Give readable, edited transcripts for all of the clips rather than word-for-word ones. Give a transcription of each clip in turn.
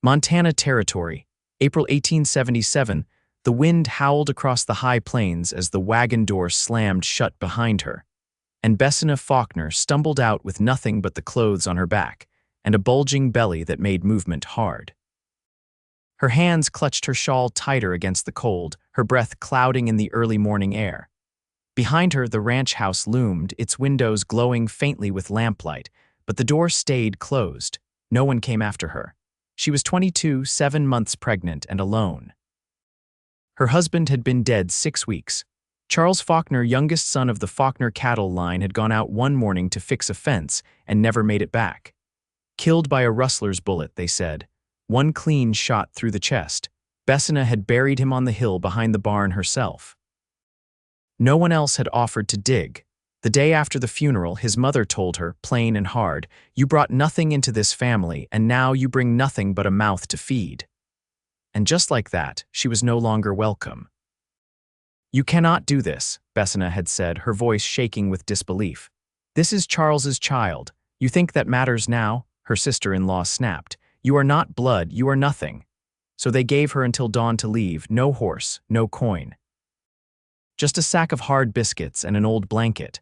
Montana Territory, April 1877. The wind howled across the high plains as the wagon door slammed shut behind her, and Bessina Faulkner stumbled out with nothing but the clothes on her back and a bulging belly that made movement hard. Her hands clutched her shawl tighter against the cold, her breath clouding in the early morning air. Behind her, the ranch house loomed, its windows glowing faintly with lamplight, but the door stayed closed. No one came after her. She was 22, 7 months pregnant, and alone. Her husband had been dead 6 weeks. Charles Faulkner, youngest son of the Faulkner cattle line, had gone out one morning to fix a fence and never made it back. Killed by a rustler's bullet, they said. One clean shot through the chest. Bessina had buried him on the hill behind the barn herself. No one else had offered to dig. The day after the funeral, his mother told her, plain and hard, "You brought nothing into this family, and now you bring nothing but a mouth to feed." And just like that, she was no longer welcome. "You cannot do this," Bessina had said, her voice shaking with disbelief. "This is Charles's child. You think that matters now?" Her sister-in-law snapped. "You are not blood, you are nothing." So they gave her until dawn to leave, no horse, no coin. Just a sack of hard biscuits and an old blanket.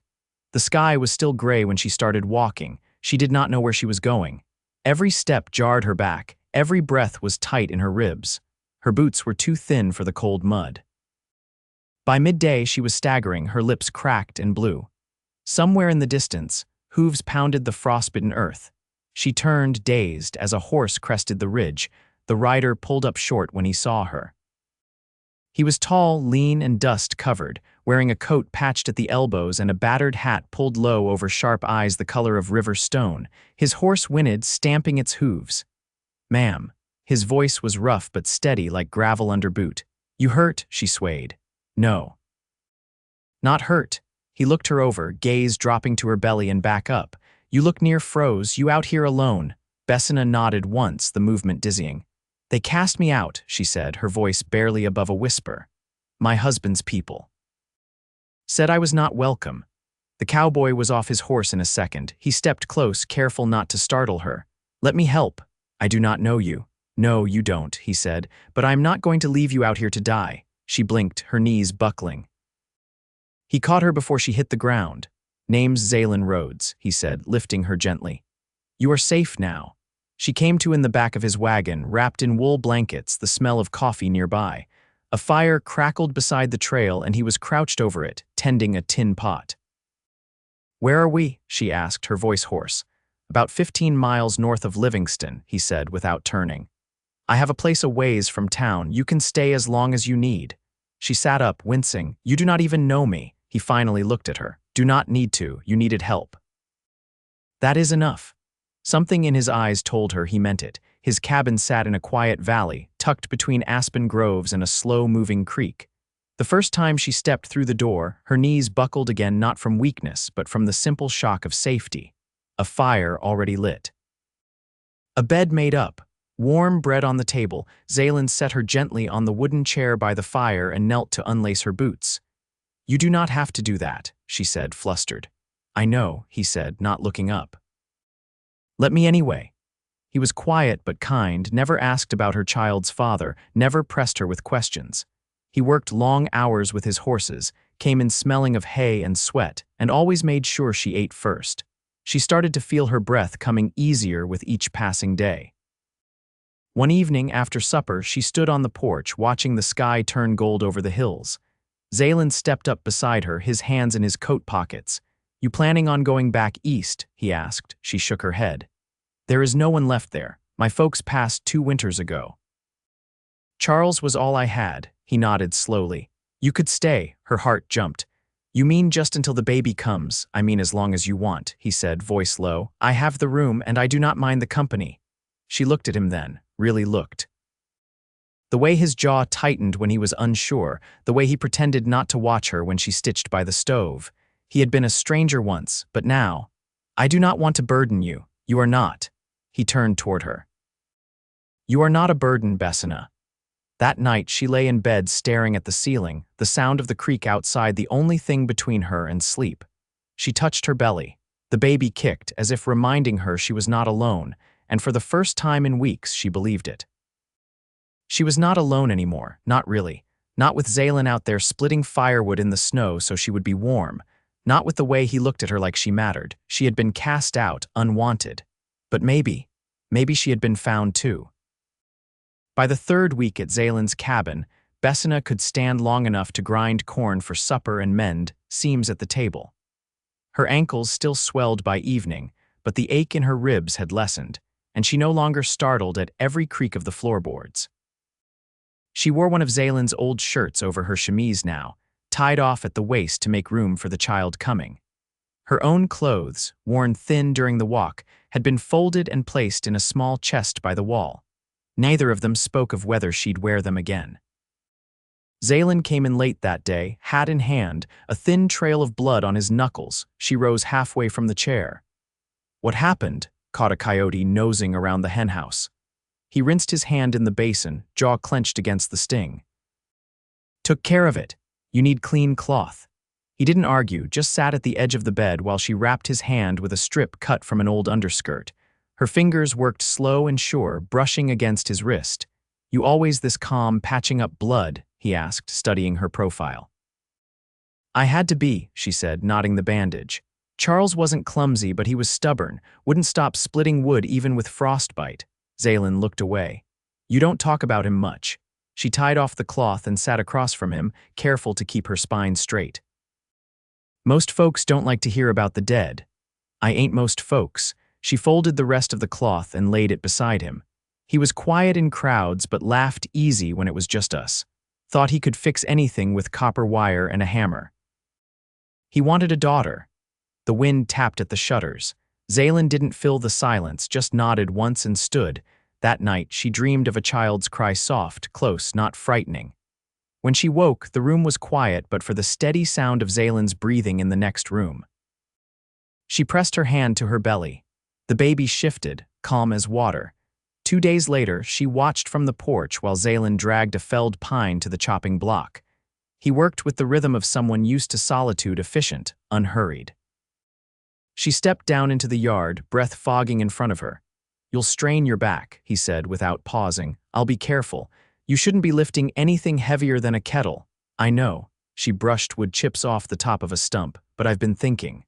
The sky was still gray when she started walking. She did not know where she was going. Every step jarred her back. Every breath was tight in her ribs. Her boots were too thin for the cold mud. By midday, she was staggering, her lips cracked and blue. Somewhere in the distance, hooves pounded the frostbitten earth. She turned, dazed, as a horse crested the ridge. The rider pulled up short when he saw her. He was tall, lean, and dust-covered, wearing a coat patched at the elbows and a battered hat pulled low over sharp eyes the color of river stone. His horse whinnied, stamping its hooves. "Ma'am." His voice was rough but steady like gravel under boot. "You hurt?" She swayed. "No." "Not hurt." He looked her over, gaze dropping to her belly and back up. "You look near froze. You out here alone?" Bessina nodded once, the movement dizzying. "They cast me out," she said, her voice barely above a whisper. "My husband's people said I was not welcome." The cowboy was off his horse in a second. He stepped close, careful not to startle her. "Let me help." "I do not know you." "No, you don't," he said, "but I am not going to leave you out here to die." She blinked, her knees buckling. He caught her before she hit the ground. "Name's Xalen Rhodes," he said, lifting her gently. "You are safe now." She came to in the back of his wagon, wrapped in wool blankets, the smell of coffee nearby. A fire crackled beside the trail, and he was crouched over it, tending a tin pot. "Where are we?" she asked, her voice hoarse. "About 15 miles north of Livingston," he said without turning. "I have a place a ways from town. You can stay as long as you need." She sat up, wincing. "You do not even know me." He finally looked at her. "Do not need to. You needed help." "That is enough." Something in his eyes told her he meant it. His cabin sat in a quiet valley, tucked between aspen groves and a slow-moving creek. The first time she stepped through the door, her knees buckled again, not from weakness, but from the simple shock of safety. A fire already lit. A bed made up. Warm bread on the table. Xalen set her gently on the wooden chair by the fire and knelt to unlace her boots. "You do not have to do that," she said, flustered. "I know," he said, not looking up. "Let me anyway." He was quiet but kind, never asked about her child's father, never pressed her with questions. He worked long hours with his horses, came in smelling of hay and sweat, and always made sure she ate first. She started to feel her breath coming easier with each passing day. One evening after supper, she stood on the porch, watching the sky turn gold over the hills. Xalen stepped up beside her, his hands in his coat pockets. "You planning on going back east?" he asked. She shook her head. "There is no one left there. My folks passed 2 winters ago." "Charles was all I had," he nodded slowly. "You could stay." Her heart jumped. "You mean just until the baby comes?" "I mean as long as you want," he said, voice low. "I have the room, and I do not mind the company." She looked at him then, really looked. The way his jaw tightened when he was unsure, the way he pretended not to watch her when she stitched by the stove. He had been a stranger once, but now, "I do not want to burden you. You are not." He turned toward her. "You are not a burden, Bessina." That night, she lay in bed staring at the ceiling, the sound of the creek outside the only thing between her and sleep. She touched her belly. The baby kicked, as if reminding her she was not alone, and for the first time in weeks she believed it. She was not alone anymore, not really. Not with Xalen out there splitting firewood in the snow so she would be warm. Not with the way he looked at her like she mattered. She had been cast out, unwanted. But maybe she had been found too. By the third week at Xalen's cabin, Bessina could stand long enough to grind corn for supper and mend seams at the table. Her ankles still swelled by evening, but the ache in her ribs had lessened, and she no longer startled at every creak of the floorboards. She wore one of Xalen's old shirts over her chemise now, tied off at the waist to make room for the child coming. Her own clothes, worn thin during the walk, had been folded and placed in a small chest by the wall. Neither of them spoke of whether she'd wear them again. Xalen came in late that day, hat in hand, a thin trail of blood on his knuckles. She rose halfway from the chair. "What happened?" caught a coyote nosing around the henhouse. He rinsed his hand in the basin, jaw clenched against the sting. "Took care of it. You need clean cloth." He didn't argue, just sat at the edge of the bed while she wrapped his hand with a strip cut from an old underskirt. Her fingers worked slow and sure, brushing against his wrist. "You always this calm, patching up blood?" he asked, studying her profile. "I had to be," she said, knotting the bandage. Charles wasn't clumsy, but he was stubborn, wouldn't stop splitting wood even with frostbite. Xalen looked away. "You don't talk about him much." She tied off the cloth and sat across from him, careful to keep her spine straight. "Most folks don't like to hear about the dead." "I ain't most folks." She folded the rest of the cloth and laid it beside him. He was quiet in crowds but laughed easy when it was just us. Thought he could fix anything with copper wire and a hammer. He wanted a daughter. The wind tapped at the shutters. Xalen didn't fill the silence, just nodded once and stood. That night, she dreamed of a child's cry, soft, close, not frightening. When she woke, the room was quiet but for the steady sound of Xalen's breathing in the next room. She pressed her hand to her belly. The baby shifted, calm as water. 2 days later, she watched from the porch while Xalen dragged a felled pine to the chopping block. He worked with the rhythm of someone used to solitude, efficient, unhurried. She stepped down into the yard, breath fogging in front of her. "You'll strain your back," he said without pausing. "I'll be careful. You shouldn't be lifting anything heavier than a kettle." "I know." She brushed wood chips off the top of a stump. "But I've been thinking.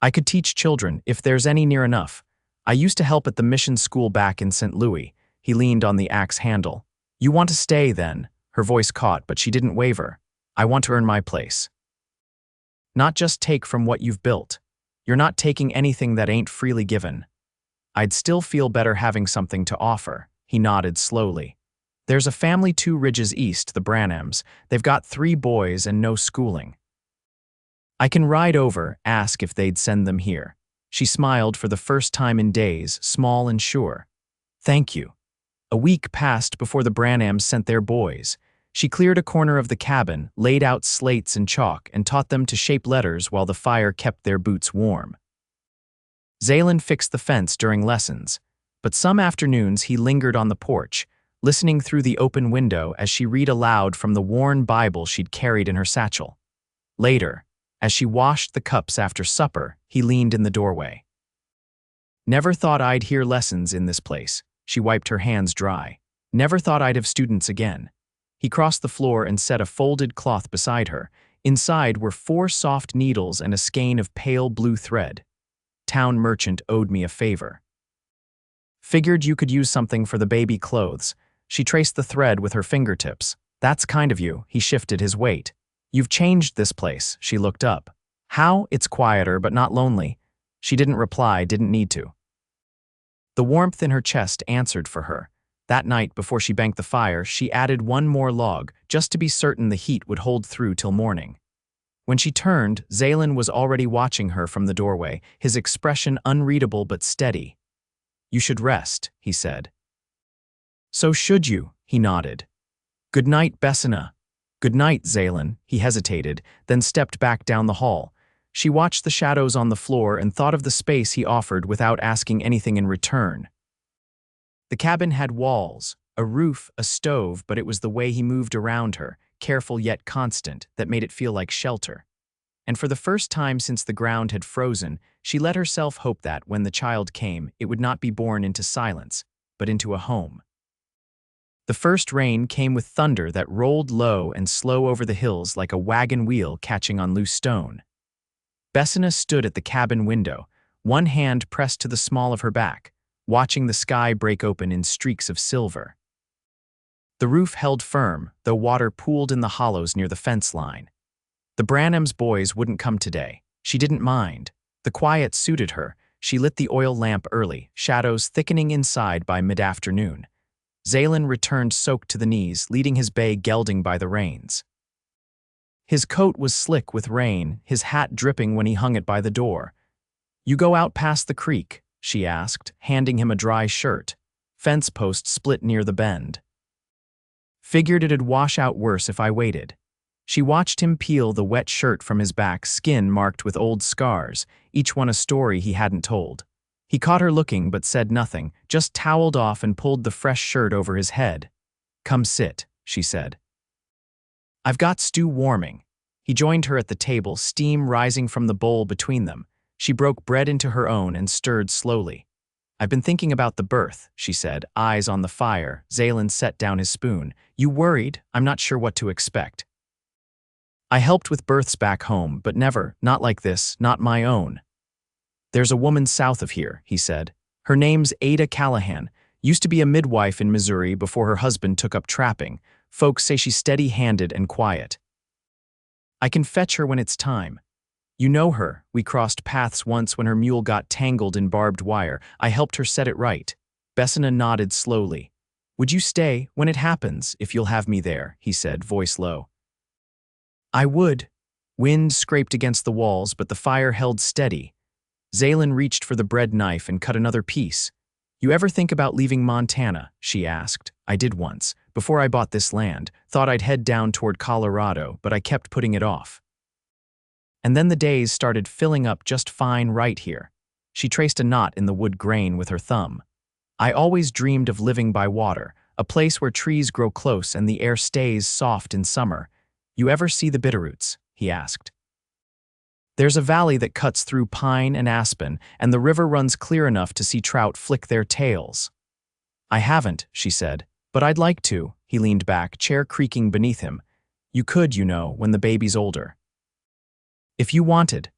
I could teach children, if there's any near enough. I used to help at the mission school back in St. Louis." He leaned on the axe handle. "You want to stay, then?" Her voice caught, but she didn't waver. "I want to earn my place. Not just take from what you've built. You're not taking anything that ain't freely given." "I'd still feel better having something to offer." He nodded slowly. "There's a family 2 ridges east, the Branhams. They've got 3 boys and no schooling. I can ride over, ask if they'd send them here." She smiled for the first time in days, small and sure. "Thank you." A week passed before the Branhams sent their boys. She cleared a corner of the cabin, laid out slates and chalk, and taught them to shape letters while the fire kept their boots warm. Xalen fixed the fence during lessons, but some afternoons he lingered on the porch, listening through the open window as she read aloud from the worn Bible she'd carried in her satchel. Later, as she washed the cups after supper, he leaned in the doorway. "Never thought I'd hear lessons in this place." She wiped her hands dry. "Never thought I'd have students again." He crossed the floor and set a folded cloth beside her. Inside were 4 soft needles and a skein of pale blue thread. "Town merchant owed me a favor. Figured you could use something for the baby clothes." She traced the thread with her fingertips. "That's kind of you." He shifted his weight. "You've changed this place." She looked up. "How?" "It's quieter, but not lonely." She didn't reply, didn't need to. The warmth in her chest answered for her. That night, before she banked the fire, she added 1 more log, just to be certain the heat would hold through till morning. When she turned, Xalen was already watching her from the doorway, his expression unreadable but steady. "You should rest," he said. "So should you," he nodded. "Good night, Bessina." "Good night, Xalen." He hesitated, then stepped back down the hall. She watched the shadows on the floor and thought of the space he offered without asking anything in return. The cabin had walls, a roof, a stove, but it was the way he moved around her, careful yet constant, that made it feel like shelter. And for the first time since the ground had frozen, she let herself hope that, when the child came, it would not be born into silence, but into a home. The first rain came with thunder that rolled low and slow over the hills like a wagon wheel catching on loose stone. Bessina stood at the cabin window, one hand pressed to the small of her back, watching the sky break open in streaks of silver. The roof held firm, though water pooled in the hollows near the fence line. The Branham's boys wouldn't come today. She didn't mind. The quiet suited her. She lit the oil lamp early, shadows thickening inside by mid-afternoon. Xalen returned soaked to the knees, leading his bay gelding by the reins. His coat was slick with rain, his hat dripping when he hung it by the door. "You go out past the creek?" she asked, handing him a dry shirt. Fence post split near the bend. "Figured it'd wash out worse if I waited." She watched him peel the wet shirt from his back, skin marked with old scars, each one a story he hadn't told. He caught her looking but said nothing, just toweled off and pulled the fresh shirt over his head. "Come sit," she said. "I've got stew warming." He joined her at the table, steam rising from the bowl between them. She broke bread into her own and stirred slowly. "I've been thinking about the birth," she said, eyes on the fire. Xalen set down his spoon. "You worried? I'm not sure what to expect." "I helped with births back home, but never, not like this, not my own." "There's a woman south of here," he said. "Her name's Ada Callahan. Used to be a midwife in Missouri before her husband took up trapping. Folks say she's steady-handed and quiet. I can fetch her when it's time. You know her. We crossed paths once when her mule got tangled in barbed wire. I helped her set it right." Bessina nodded slowly. "Would you stay when it happens, if you'll have me there?" he said, voice low. "I would." Wind scraped against the walls, but the fire held steady. Xalen reached for the bread knife and cut another piece. "You ever think about leaving Montana?" she asked. "I did once, before I bought this land. Thought I'd head down toward Colorado, but I kept putting it off. And then the days started filling up just fine right here." She traced a knot in the wood grain with her thumb. "I always dreamed of living by water, a place where trees grow close and the air stays soft in summer. You ever see the Bitterroots?" he asked. "There's a valley that cuts through pine and aspen, and the river runs clear enough to see trout flick their tails." "I haven't," she said, "but I'd like to." He leaned back, chair creaking beneath him. "You could, you know, when the baby's older." "If you wanted."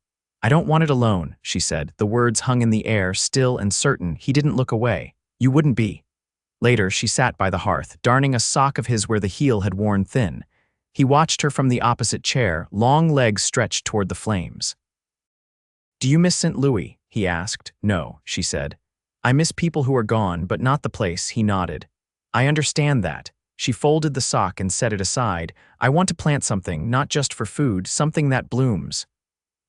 "I don't want it alone," she said. The words hung in the air, still and certain. He didn't look away. "You wouldn't be." Later, she sat by the hearth, darning a sock of his where the heel had worn thin. He watched her from the opposite chair, long legs stretched toward the flames. "Do you miss St. Louis?" he asked. "No," she said. "I miss people who are gone, but not the place." He nodded. "I understand that." She folded the sock and set it aside. "I want to plant something, not just for food, something that blooms."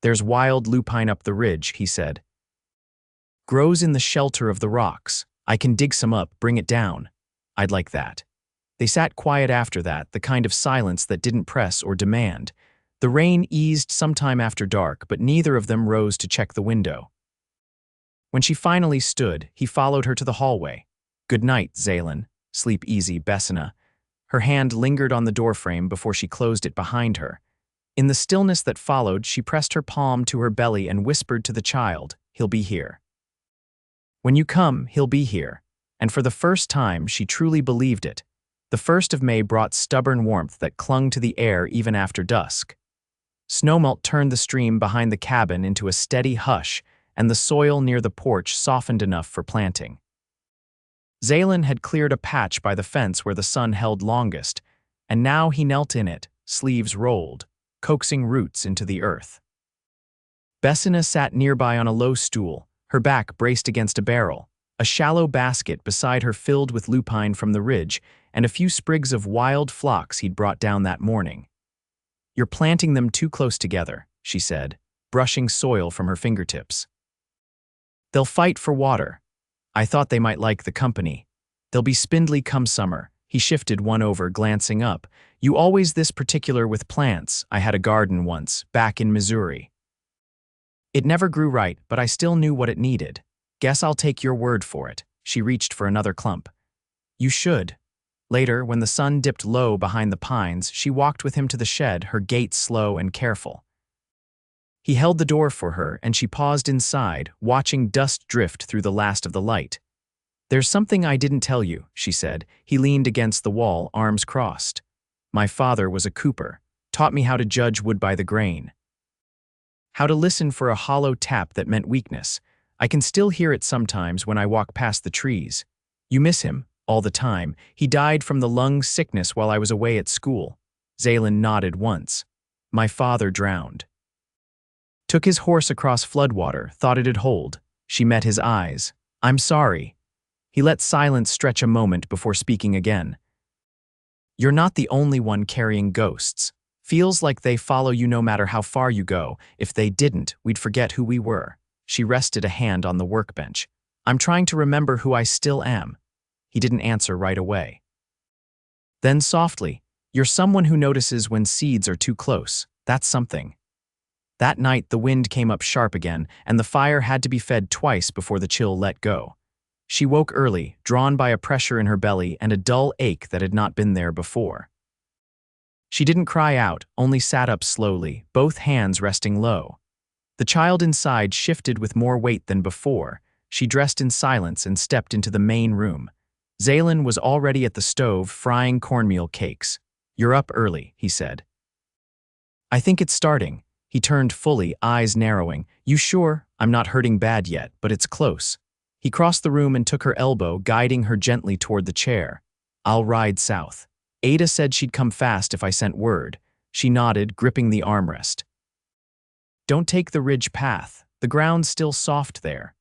"There's wild lupine up the ridge," he said. "Grows in the shelter of the rocks. I can dig some up, bring it down." "I'd like that." They sat quiet after that, the kind of silence that didn't press or demand. The rain eased sometime after dark, but neither of them rose to check the window. When she finally stood, he followed her to the hallway. "Good night, Xalen. Sleep easy, Bessina." Her hand lingered on the doorframe before she closed it behind her. In the stillness that followed, she pressed her palm to her belly and whispered to the child, "He'll be here. When you come, he'll be here." And for the first time, she truly believed it. The 1st of May brought stubborn warmth that clung to the air even after dusk. Snowmelt turned the stream behind the cabin into a steady hush, and the soil near the porch softened enough for planting. Xalen had cleared a patch by the fence where the sun held longest, and now he knelt in it, sleeves rolled, coaxing roots into the earth. Bessina sat nearby on a low stool, her back braced against a barrel, a shallow basket beside her filled with lupine from the ridge and a few sprigs of wild phlox he'd brought down that morning. "You're planting them too close together," she said, brushing soil from her fingertips. "They'll fight for water. I thought they might like the company. They'll be spindly come summer." He shifted one over, glancing up. "You always this particular with plants. I had a garden once, back in Missouri. It never grew right, but I still knew what it needed. Guess I'll take your word for it." She reached for another clump. "You should." Later, when the sun dipped low behind the pines, she walked with him to the shed, her gait slow and careful. He held the door for her, and she paused inside, watching dust drift through the last of the light. "There's something I didn't tell you," she said. He leaned against the wall, arms crossed. "My father was a cooper, taught me how to judge wood by the grain. How to listen for a hollow tap that meant weakness. I can still hear it sometimes when I walk past the trees. You miss him, all the time. He died from the lung sickness while I was away at school." Xalen nodded once. "My father drowned. Took his horse across floodwater, thought it'd hold." She met his eyes. "I'm sorry." He let silence stretch a moment before speaking again. "You're not the only one carrying ghosts. Feels like they follow you no matter how far you go. If they didn't, we'd forget who we were." She rested a hand on the workbench. "I'm trying to remember who I still am." He didn't answer right away. Then softly, "You're someone who notices when seeds are too close. That's something." That night, the wind came up sharp again, and the fire had to be fed twice before the chill let go. She woke early, drawn by a pressure in her belly and a dull ache that had not been there before. She didn't cry out, only sat up slowly, both hands resting low. The child inside shifted with more weight than before. She dressed in silence and stepped into the main room. Xalen was already at the stove frying cornmeal cakes. "You're up early," he said. "I think it's starting." He turned fully, eyes narrowing. "You sure? I'm not hurting bad yet, but it's close." He crossed the room and took her elbow, guiding her gently toward the chair. "I'll ride south. Ada said she'd come fast if I sent word." She nodded, gripping the armrest. "Don't take the ridge path. The ground's still soft there.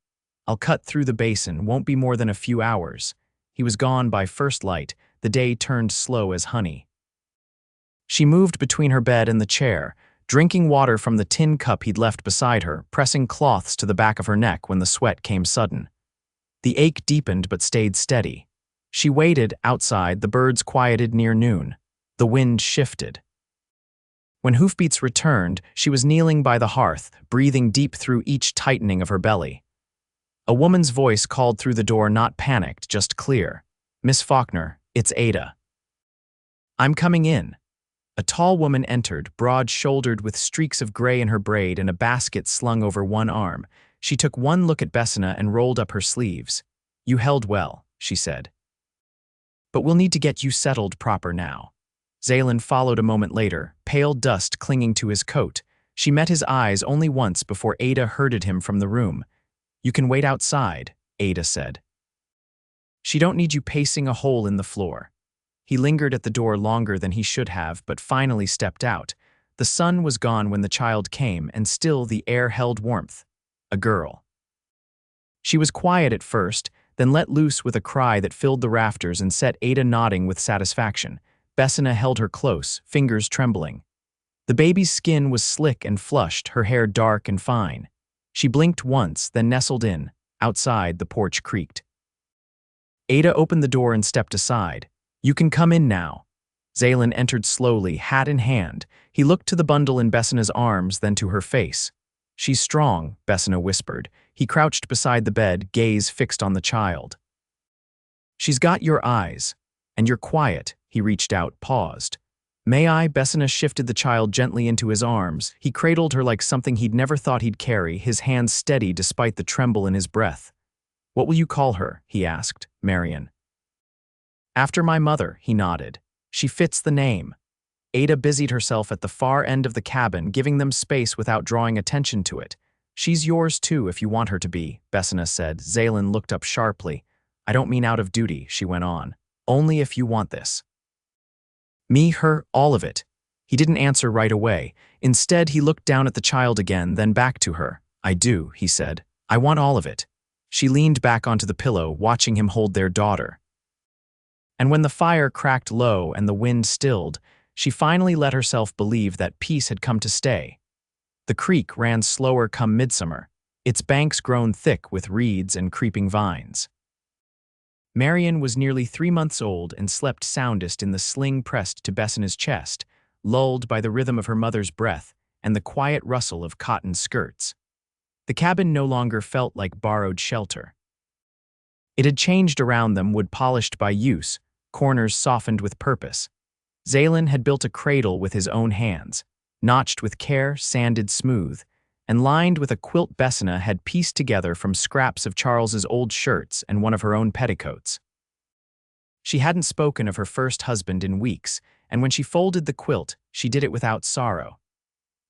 I'll cut through the basin, won't be more than a few hours." He was gone by first light. The day turned slow as honey. She moved between her bed and the chair, drinking water from the tin cup he'd left beside her, pressing cloths to the back of her neck when the sweat came sudden. The ache deepened but stayed steady. She waited outside, the birds quieted near noon. The wind shifted. When hoofbeats returned, she was kneeling by the hearth, breathing deep through each tightening of her belly. A woman's voice called through the door, not panicked, just clear. "Miss Faulkner, it's Ada." "I'm coming in." A tall woman entered, broad-shouldered with streaks of gray in her braid and a basket slung over one arm. She took one look at Bessina and rolled up her sleeves. "You held well," she said. "But we'll need to get you settled proper now." Xalen followed a moment later, pale dust clinging to his coat. She met his eyes only once before Ada herded him from the room. "You can wait outside," Ada said. "She don't need you pacing a hole in the floor." He lingered at the door longer than he should have, but finally stepped out. The sun was gone when the child came, and still the air held warmth. A girl. She was quiet at first, then let loose with a cry that filled the rafters and set Ada nodding with satisfaction. Bessina held her close, fingers trembling. The baby's skin was slick and flushed, her hair dark and fine. She blinked once, then nestled in. Outside, the porch creaked. Ada opened the door and stepped aside. "You can come in now." Xalen entered slowly, hat in hand. He looked to the bundle in Bessina's arms, then to her face. "She's strong," Bessina whispered. He crouched beside the bed, gaze fixed on the child. "She's got your eyes. And you're quiet." He reached out, paused. "May I?" Bessina shifted the child gently into his arms. He cradled her like something he'd never thought he'd carry, his hands steady despite the tremble in his breath. "What will you call her?" he asked. "Marion." "After my mother," he nodded. "She fits the name." Ada busied herself at the far end of the cabin, giving them space without drawing attention to it. "She's yours too if you want her to be," Bessina said. Xalen looked up sharply. "I don't mean out of duty," she went on. "Only if you want this." "Me, her, all of it." He didn't answer right away. Instead, he looked down at the child again, then back to her. "I do," he said. "I want all of it." She leaned back onto the pillow, watching him hold their daughter. And when the fire cracked low and the wind stilled, she finally let herself believe that peace had come to stay. The creek ran slower come midsummer, its banks grown thick with reeds and creeping vines. Marion was nearly 3 months old and slept soundest in the sling pressed to Bessina's chest, lulled by the rhythm of her mother's breath and the quiet rustle of cotton skirts. The cabin no longer felt like borrowed shelter. It had changed around them, wood polished by use, corners softened with purpose. Xalen had built a cradle with his own hands, notched with care, sanded smooth, and lined with a quilt Bessina had pieced together from scraps of Charles's old shirts and one of her own petticoats. She hadn't spoken of her first husband in weeks, and when she folded the quilt, she did it without sorrow.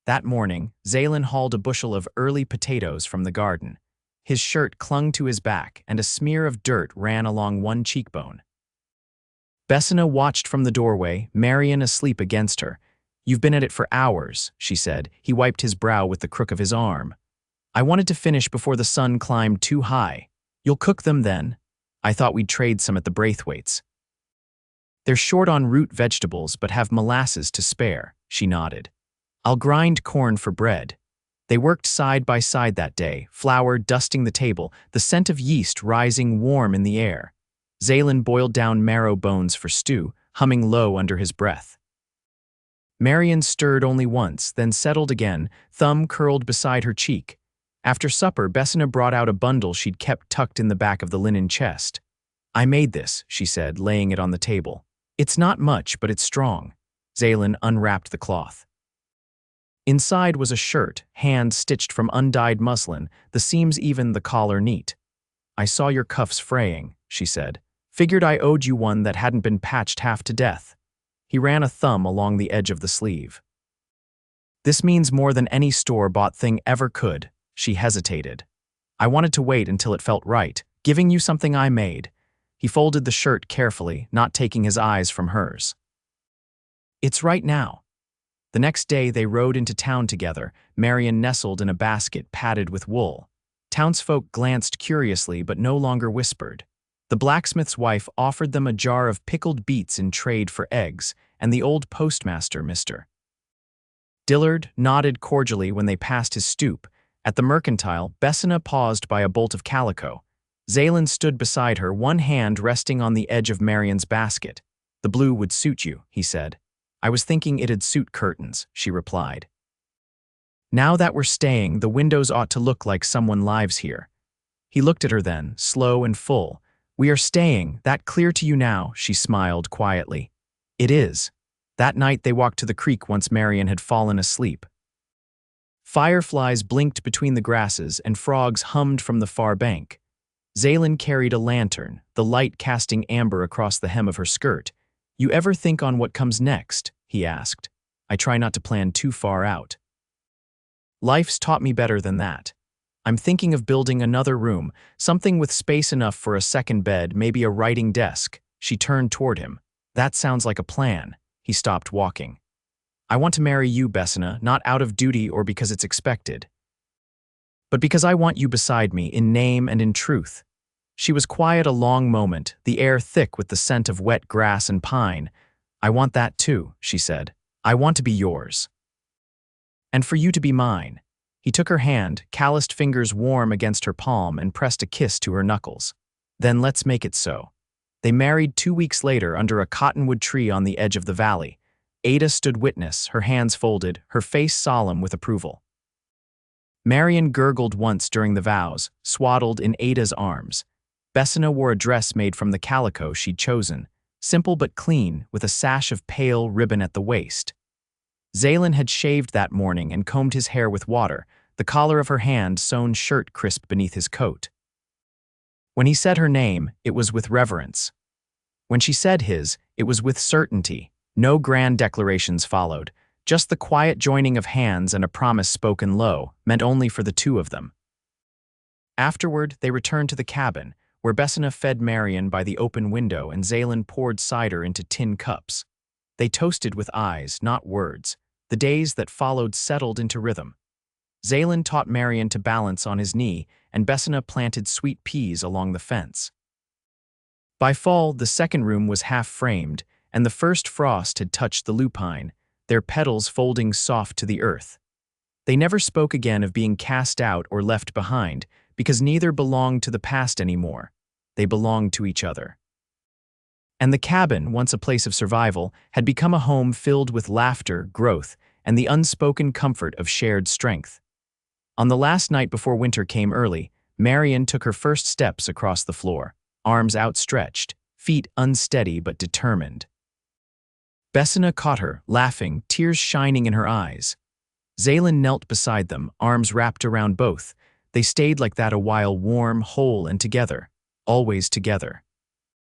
That morning, Xalen hauled a bushel of early potatoes from the garden. His shirt clung to his back, and a smear of dirt ran along one cheekbone. Bessina watched from the doorway, Marion asleep against her. "You've been at it for hours," she said. He wiped his brow with the crook of his arm. "I wanted to finish before the sun climbed too high. You'll cook them then? I thought we'd trade some at the Braithwaites'." "They're short on root vegetables but have molasses to spare," she nodded. "I'll grind corn for bread." They worked side by side that day, flour dusting the table, the scent of yeast rising warm in the air. Xalen boiled down marrow bones for stew, humming low under his breath. Marion stirred only once, then settled again, thumb curled beside her cheek. After supper, Bessina brought out a bundle she'd kept tucked in the back of the linen chest. "I made this," she said, laying it on the table. "It's not much, but it's strong." Xalen unwrapped the cloth. Inside was a shirt, hand-stitched from undyed muslin, the seams even, the collar neat. "I saw your cuffs fraying," she said. "Figured I owed you one that hadn't been patched half to death." He ran a thumb along the edge of the sleeve. "This means more than any store-bought thing ever could," she hesitated. "I wanted to wait until it felt right, giving you something I made." He folded the shirt carefully, not taking his eyes from hers. "It's right now." The next day they rode into town together, Marion nestled in a basket padded with wool. Townsfolk glanced curiously but no longer whispered. The blacksmith's wife offered them a jar of pickled beets in trade for eggs, and the old postmaster, Mr. Dillard, nodded cordially when they passed his stoop. At the mercantile, Bessina paused by a bolt of calico. Xalen stood beside her, one hand resting on the edge of Marion's basket. "The blue would suit you," he said. "I was thinking it'd suit curtains," she replied. "Now that we're staying, the windows ought to look like someone lives here." He looked at her then, slow and full. "We are staying, that clear to you now?" She smiled quietly. "It is." That night they walked to the creek once Marion had fallen asleep. Fireflies blinked between the grasses and frogs hummed from the far bank. Xalen carried a lantern, the light casting amber across the hem of her skirt. "You ever think on what comes next?" he asked. "I try not to plan too far out." "Life's taught me better than that. I'm thinking of building another room, something with space enough for a second bed, maybe a writing desk." She turned toward him. "That sounds like a plan." He stopped walking. "I want to marry you, Bessina, not out of duty or because it's expected, but because I want you beside me in name and in truth." She was quiet a long moment, the air thick with the scent of wet grass and pine. "I want that too," she said. "I want to be yours. And for you to be mine." He took her hand, calloused fingers warm against her palm, and pressed a kiss to her knuckles. "Then let's make it so." They married 2 weeks later under a cottonwood tree on the edge of the valley. Ada stood witness, her hands folded, her face solemn with approval. Marion gurgled once during the vows, swaddled in Ada's arms. Bessina wore a dress made from the calico she'd chosen, simple but clean, with a sash of pale ribbon at the waist. Xalen had shaved that morning and combed his hair with water, the collar of her hand-sewn shirt crisp beneath his coat. When he said her name, it was with reverence. When she said his, it was with certainty. No grand declarations followed, just the quiet joining of hands and a promise spoken low, meant only for the two of them. Afterward, they returned to the cabin, where Bessina fed Marion by the open window and Xalen poured cider into tin cups. They toasted with eyes, not words. The days that followed settled into rhythm. Xalen taught Marion to balance on his knee, and Bessina planted sweet peas along the fence. By fall, the second room was half-framed, and the first frost had touched the lupine, their petals folding soft to the earth. They never spoke again of being cast out or left behind, because neither belonged to the past anymore. They belonged to each other. And the cabin, once a place of survival, had become a home filled with laughter, growth, and the unspoken comfort of shared strength. On the last night before winter came early, Marion took her first steps across the floor, arms outstretched, feet unsteady but determined. Bessina caught her, laughing, tears shining in her eyes. Xalen knelt beside them, arms wrapped around both. They stayed like that a while, warm, whole, and together. Always together.